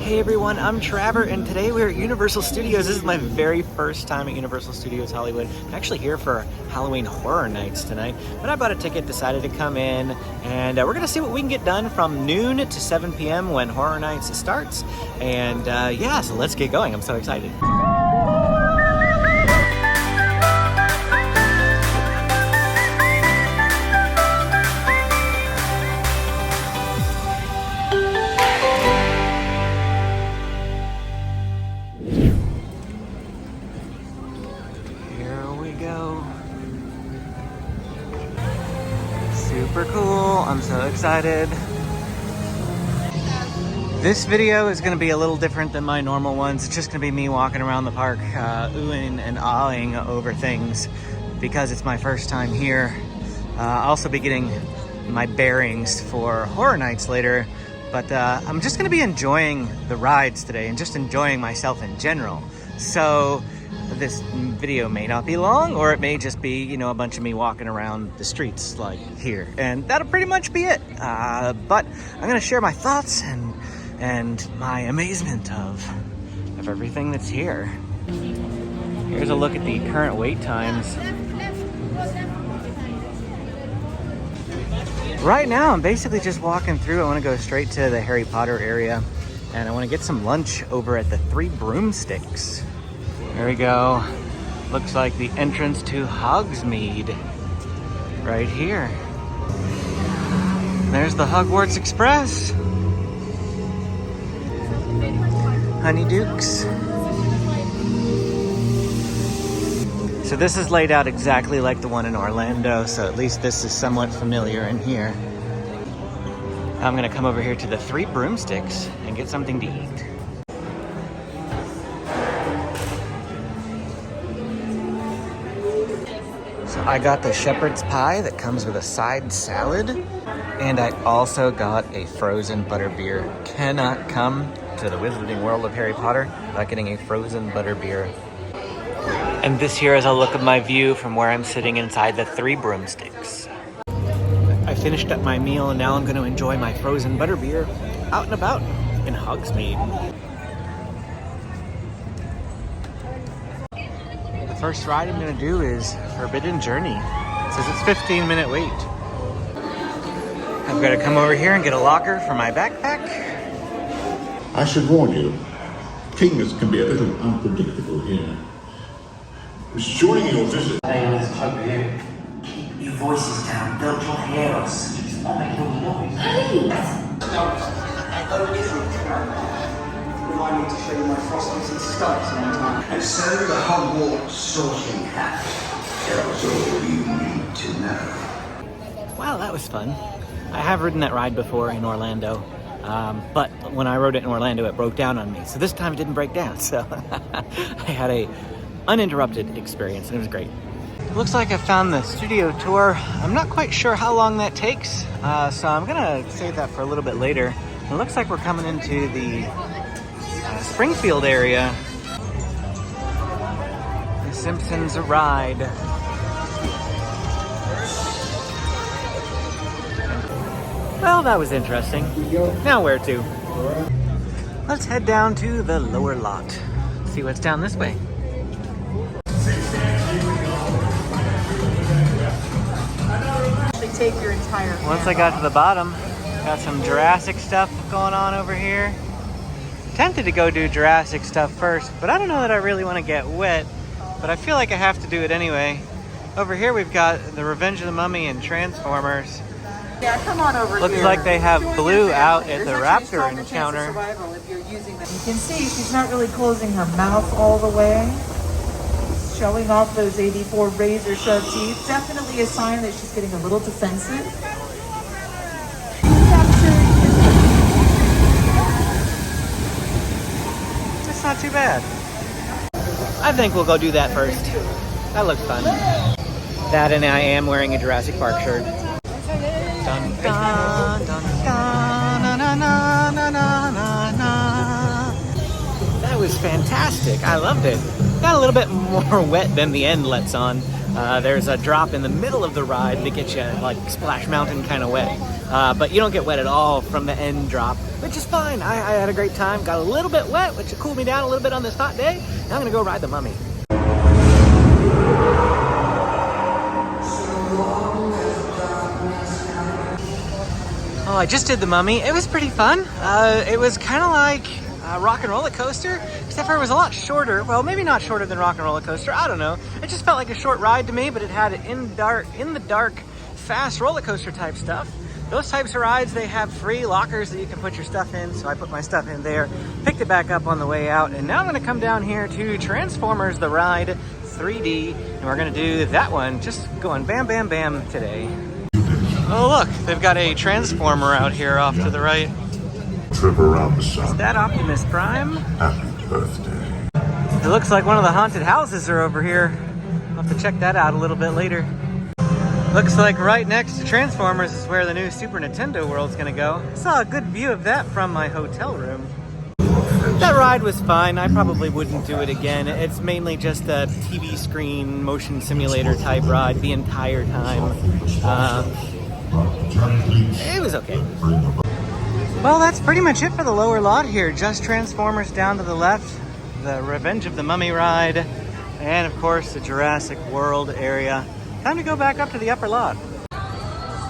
Hey everyone, I'm Trevor, and today we're at Universal Studios. This is my very first time at Universal Studios Hollywood. I'm actually here for Halloween Horror Nights tonight, but I bought a ticket, decided to come in, and we're gonna see what we can get done from noon to 7 p.m. when Horror Nights starts. And yeah, so let's get going. I'm so excited. Super cool, I'm so excited. This video is gonna be a little different than my normal ones. It's just gonna be me walking around the park, oohing and ahhing over things because it's my first time here. I'll also be getting my bearings for Horror Nights later, but I'm just gonna be enjoying the rides today and just enjoying myself in general. So this video may not be long, or it may just be, you know, a bunch of me walking around the streets like here, and that'll pretty much be it. But I'm gonna share my thoughts and my amazement of everything that's here. Here's a look at the current wait times. Right now, I'm basically just walking through. I want to go straight to the Harry Potter area, and I want to get some lunch over at the Three Broomsticks. There we go. Looks like the entrance to Hogsmeade right here. There's the Hogwarts Express. Honeydukes. So this is laid out exactly like the one in Orlando, so at least this is somewhat familiar in here. I'm gonna come over here to the Three Broomsticks and get something to eat. I got the shepherd's pie that comes with a side salad, and I also got a frozen butterbeer. Cannot come to the Wizarding World of Harry Potter without getting a frozen butterbeer. And this here is a look of my view from where I'm sitting inside the Three Broomsticks. I finished up my meal, and now I'm going to enjoy my frozen butterbeer out and about in Hogsmeade. First ride I'm gonna do is Forbidden Journey. It says it's 15-minute wait. I've got to come over here and get a locker for my backpack. I should warn you, kings can be a little unpredictable here. During your visit... Keep your voices down, don't you hear us? It's not making any noise. I need to show you my frostings and studs in time. And so the Hogwarts sorting hat tells all you need to know. Wow, that was fun. I have ridden that ride before in Orlando, but when I rode it in Orlando, it broke down on me. So this time it didn't break down, so I had a uninterrupted experience, and it was great. Looks like I found the studio tour. I'm not quite sure how long that takes, so I'm gonna save that for a little bit later. It looks like we're coming into the Springfield area. The Simpsons ride. Well, that was interesting. Now where to? Let's head down to the lower lot. See what's down this way. Take your entire Once I got to the bottom, got some Jurassic stuff going on over here. Tempted to go do Jurassic stuff first, but I don't know that I really want to get wet, but I feel like I have to do it anyway. Over here we've got the Revenge of the Mummy and Transformers. Yeah, come on over Looks here. like they have Join Blue your out family. at the There's actually a Raptor stronger chance of encounter. survival if you're using them. You can see she's not really closing her mouth all the way. Showing off those 84 razor sharp teeth. Definitely a sign that she's getting a little defensive. That's not too bad. I think we'll go do that first. That looks fun. That, and I am wearing a Jurassic Park shirt. Dun, dun, dun, dun, na, na, na, na, na, na. That was fantastic. I loved it. Got a little bit more wet than the end lets on. There's a drop in the middle of the ride that gets you like Splash Mountain kind of wet. But you don't get wet at all from the end drop, which is fine. I had a great time. Got a little bit wet, which cooled me down a little bit on this hot day. Now I'm gonna go ride the Mummy. Oh, I just did the Mummy. It was pretty fun. It was kind of like Rock and Roller Coaster, except for it was a lot shorter. Well, maybe not shorter than Rock and Roller Coaster. I don't know. It just felt like a short ride to me, but it had in the dark, fast roller coaster type stuff. Those types of rides, they have free lockers that you can put your stuff in. So I put my stuff in there, picked it back up on the way out, and now I'm going to come down here to Transformers the Ride 3D, and we're going to do that one, just going bam, bam, bam today. Oh look, they've got a Transformer out here off to the right. Trip around the sun. Is that Optimus Prime? Happy birthday. It looks like one of the haunted houses are over here. I'll have to check that out a little bit later. Looks like right next to Transformers is where the new Super Nintendo World's gonna go. I saw a good view of that from my hotel room. That ride was fine. I probably wouldn't do it again. It's mainly just a TV screen motion simulator type ride the entire time. It was okay. Well, that's pretty much it for the lower lot here. Just Transformers down to the left, the Revenge of the Mummy ride, and of course the Jurassic World area. Time to go back up to the upper lot.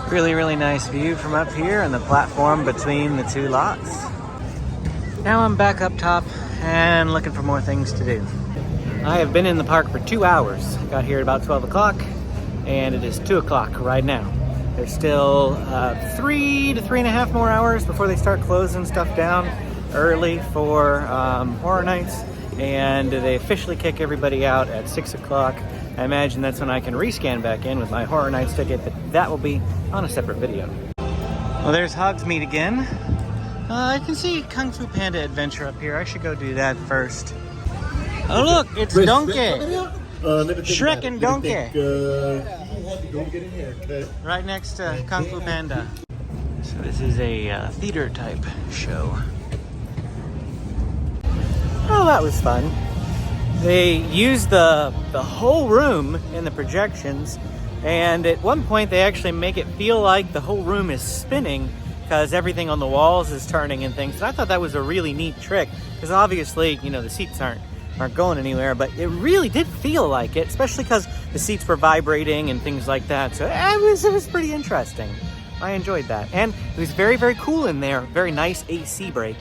Really, really nice view from up here and the platform between the two lots. Now I'm back up top and looking for more things to do. I have been in the park for 2 hours. Got here at about 12 o'clock and it is 2 o'clock right now. There's still 3 to 3.5 more hours before they start closing stuff down early for Horror Nights, and they officially kick everybody out at 6 o'clock. I imagine that's when I can rescan back in with my Horror Nights ticket, but that will be on a separate video. Well, there's Hogsmeade again. I can see Kung Fu Panda Adventure up here. I should go do that first. Oh look, it's Donkey! Shrek and Donkey! Go get in here, okay? Right next to Kung Fu Panda. So this is a theater type show. Oh, that was fun. They used the whole room in the projections, and at one point they actually make it feel like the whole room is spinning because everything on the walls is turning and things. And I thought that was a really neat trick because obviously, you know, the seats aren't going anywhere, but it really did feel like it, especially because the seats were vibrating and things like that. So it was pretty interesting. I enjoyed that. And it was very, very cool in there. Very nice AC break.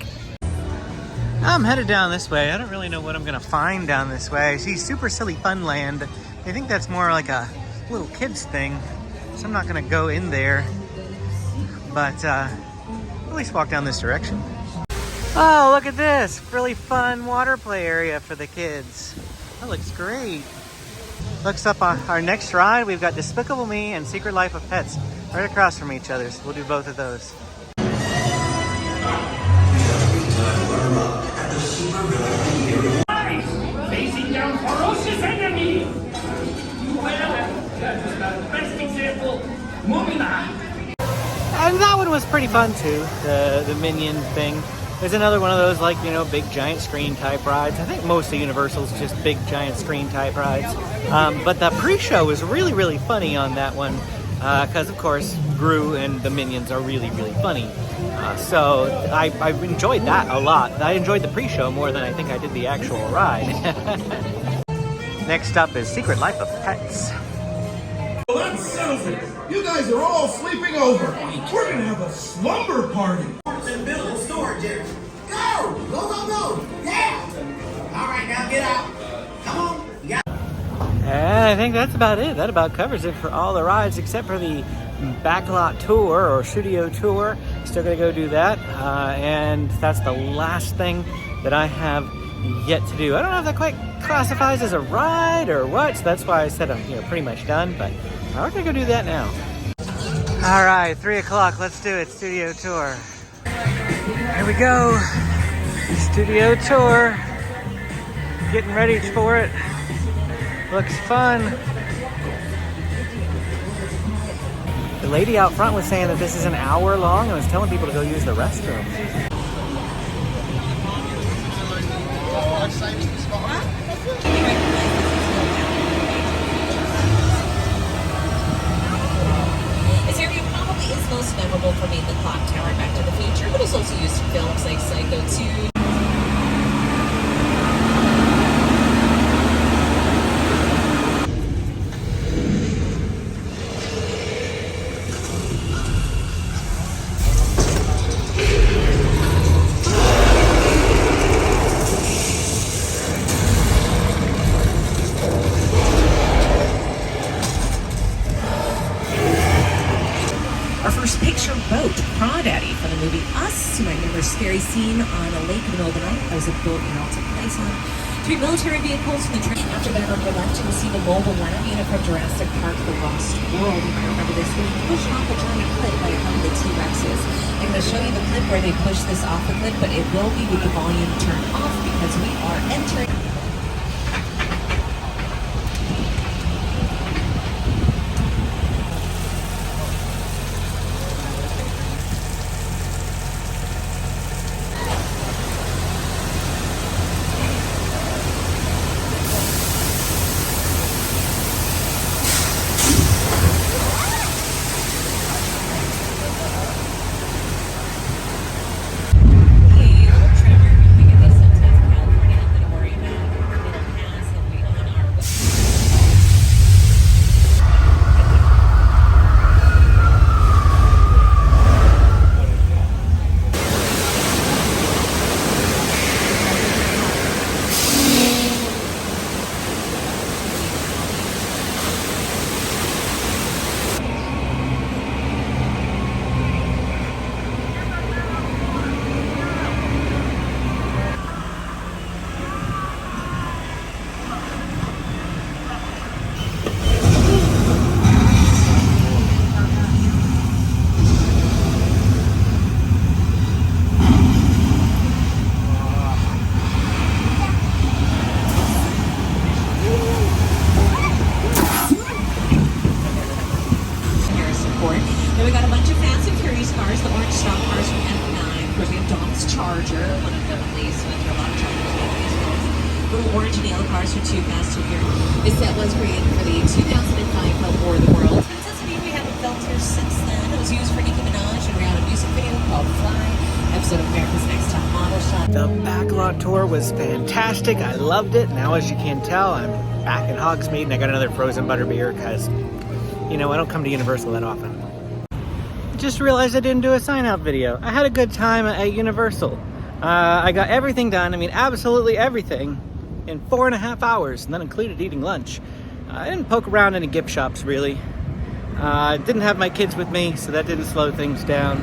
I'm headed down this way. I don't really know what I'm gonna find down this way. I see Super Silly Funland. I think that's more like a little kids thing. So I'm not gonna go in there, but at least walk down this direction. Oh, look at this. Really fun water play area for the kids. That looks great. Looks up on our next ride. We've got Despicable Me and Secret Life of Pets right across from each other. So we'll do both of those. Facing down ferocious enemy. Well, that's about the best example. Moving on. And that one was pretty fun too, the Minion thing. There's another one of those, like, you know, big giant screen type rides. I think most of Universal's just big giant screen type rides. But the pre-show was really, really funny on that one. Because, of course, Gru and the Minions are really, really funny. So I enjoyed that a lot. I enjoyed the pre-show more than I think I did the actual ride. Next up is Secret Life of Pets. Well, that settles it. You guys are all sleeping over. We're gonna have a slumber party. In the middle of storage area. Go! Go, go, go! Yeah! All right, now get out. Come on. You got And I think that's about it. That about covers it for all the rides except for the backlot tour or studio tour. Still gonna go do that. And that's the last thing that I have yet to do. I don't know if that quite classifies as a ride or what, so that's why I said I'm pretty much done, but we're gonna go do that now. All right, 3 o'clock, let's do it, studio tour. Here we go, studio tour. Getting ready for it. Looks fun. The lady out front was saying that this is an hour long and was telling people to go use the restroom. seen on a lake in the middle of the night. That was a boat and all took place on. 3 military vehicles from the train. After that, on your left, you will see the mobile lab unit from Jurassic Park, The Lost World. You might remember this. They pushed off a giant cliff by one of the T-Rexes. I'm going to show you the clip where they push this off the cliff, but it will be with the volume turned off because we are entering. Then we got a bunch of Fast and Furious cars, the orange stock cars from F9. Of course, we have Dom's Charger, one of them at least. So there are a lot of Chargers in these cars. Little orange and yellow cars from Too Fast and Furious. This set was created for the 2005 film War of the Worlds. Princess Mead, we haven't filmed here since then. It was used for Nicki Minaj and ran a music video called Fly. Episode of America's Next Top Model shot. The backlot tour was fantastic. I loved it. Now, as you can tell, I'm back in Hogsmeade and I got another frozen butterbeer because, you know, I don't come to Universal that often. Just realized I didn't do a sign-out video. I had a good time at Universal. I got everything done. I mean, absolutely everything in 4.5 hours, and that included eating lunch. I didn't poke around any gift shops, really. I didn't have my kids with me, so that didn't slow things down.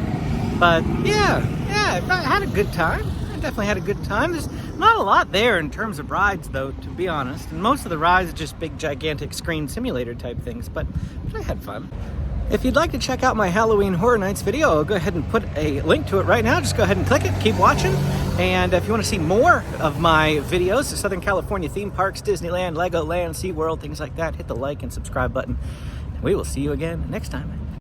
But yeah, I had a good time. I definitely had a good time. There's not a lot there in terms of rides, though, to be honest. And most of the rides are just big, gigantic screen simulator type things, but I had fun. If you'd like to check out my Halloween Horror Nights video, I'll go ahead and put a link to it right now. Just go ahead and click it, keep watching. And if you want to see more of my videos, the Southern California theme parks, Disneyland, Legoland, SeaWorld, things like that, hit the like and subscribe button. We will see you again next time.